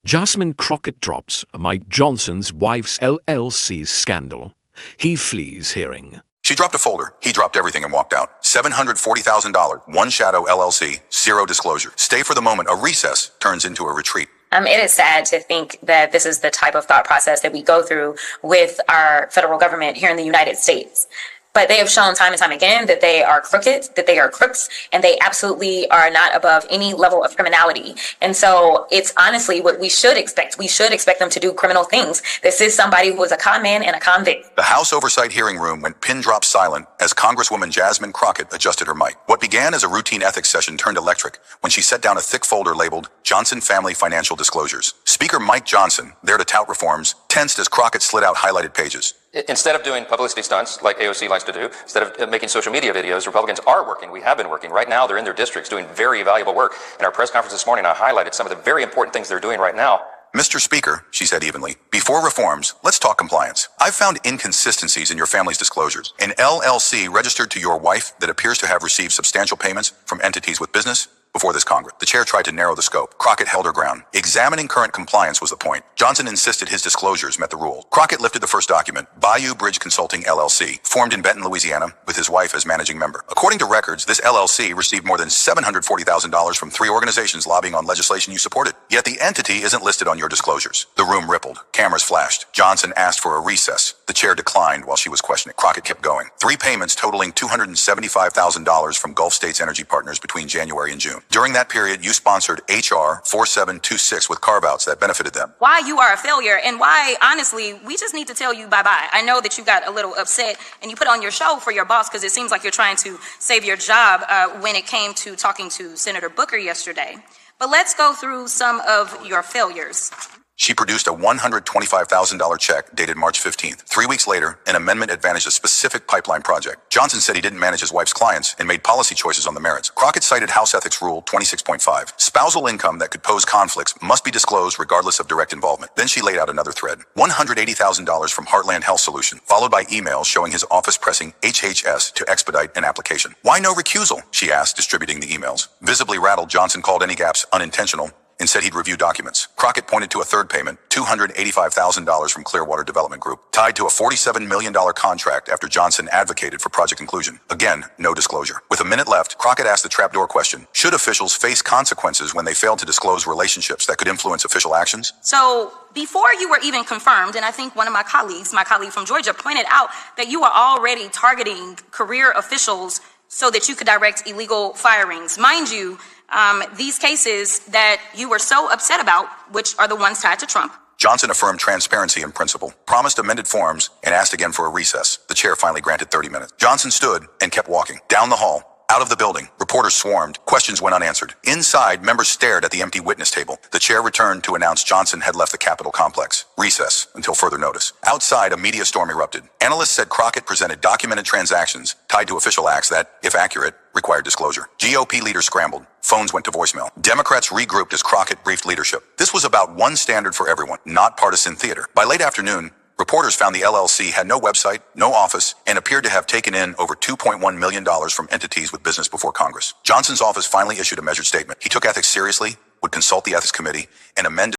Jasmine Crockett drops Mike Johnson's wife's LLC scandal. He flees hearing. She dropped a folder. He dropped everything and walked out. $740,000. One Shadow LLC. Zero disclosure. Stay for the moment. A recess turns into a retreat. It is sad to think that this is the type of thought process that we go through with our federal government here in the United States. But they have shown time and time again that they are crooked, that they are crooks, and they absolutely are not above any level of criminality. And so it's honestly what we should expect. We should expect them to do criminal things. This is somebody who is a con man and a convict. The House Oversight hearing room went pin drop silent as Congresswoman Jasmine Crockett adjusted her mic. What began as a routine ethics session turned electric when she set down a thick folder labeled Johnson Family Financial Disclosures. Speaker Mike Johnson, there to tout reforms, tensed as Crockett slid out highlighted pages. Instead of doing publicity stunts like AOC likes to do, instead of making social media videos, Republicans are working. We have been working. Right now, they're in their districts doing very valuable work. In our press conference this morning, I highlighted some of the very important things they're doing right now. Mr. Speaker, she said evenly, before reforms, let's talk compliance. I've found inconsistencies in your family's disclosures. An LLC registered to your wife that appears to have received substantial payments from entities with business before this Congress. The chair tried to narrow the scope. Crockett held her ground. Examining current compliance was the point. Johnson insisted his disclosures met the rule. Crockett lifted the first document, Bayou Bridge Consulting LLC, formed in Benton, Louisiana, with his wife as managing member. According to records, this LLC received more than $740,000 from 3 organizations lobbying on legislation you supported. Yet the entity isn't listed on your disclosures. The room rippled. Cameras flashed. Johnson asked for a recess. The chair declined while she was questioning. Crockett kept going. 3 payments totaling $275,000 from Gulf States Energy Partners between January and June. During that period, you sponsored HR 4726 with carve-outs that benefited them. Why you are a failure and why, honestly, we just need to tell you bye-bye. I know that you got a little upset and you put on your show for your boss because it seems like you're trying to save your job when it came to talking to Senator Booker yesterday. But let's go through some of your failures. She produced a $125,000 check dated March 15th. 3 weeks later, an amendment advantaged a specific pipeline project. Johnson said he didn't manage his wife's clients and made policy choices on the merits. Crockett cited House Ethics Rule 26.5. Spousal income that could pose conflicts must be disclosed regardless of direct involvement. Then she laid out another thread. $180,000 from Heartland Health Solution, followed by emails showing his office pressing HHS to expedite an application. Why no recusal? She asked, distributing the emails. Visibly rattled, Johnson called any gaps unintentional and said he'd review documents. Crockett pointed to a third payment, $285,000 from Clearwater Development Group, tied to a $47 million contract after Johnson advocated for project inclusion. Again, no disclosure. With a minute left, Crockett asked the trapdoor question, should officials face consequences when they fail to disclose relationships that could influence official actions? So before you were even confirmed, and I think one of my colleague from Georgia pointed out that you were already targeting career officials so that you could direct illegal firings. Mind you, these cases that you were so upset about, which are the ones tied to Trump. Johnson affirmed transparency in principle, promised amended forms, and asked again for a recess. The chair finally granted 30 minutes. Johnson stood and kept walking. Down the hall, out of the building, reporters swarmed. Questions went unanswered. Inside, members stared at the empty witness table. The chair returned to announce Johnson had left the Capitol complex. Recess until further notice. Outside, a media storm erupted. Analysts said Crockett presented documented transactions tied to official acts that, if accurate, required disclosure. GOP leaders scrambled. Phones went to voicemail. Democrats regrouped as Crockett briefed leadership. This was about one standard for everyone, not partisan theater. By late afternoon, reporters found the LLC had no website, no office, and appeared to have taken in over $2.1 million from entities with business before Congress. Johnson's office finally issued a measured statement. He took ethics seriously, would consult the ethics committee, and amended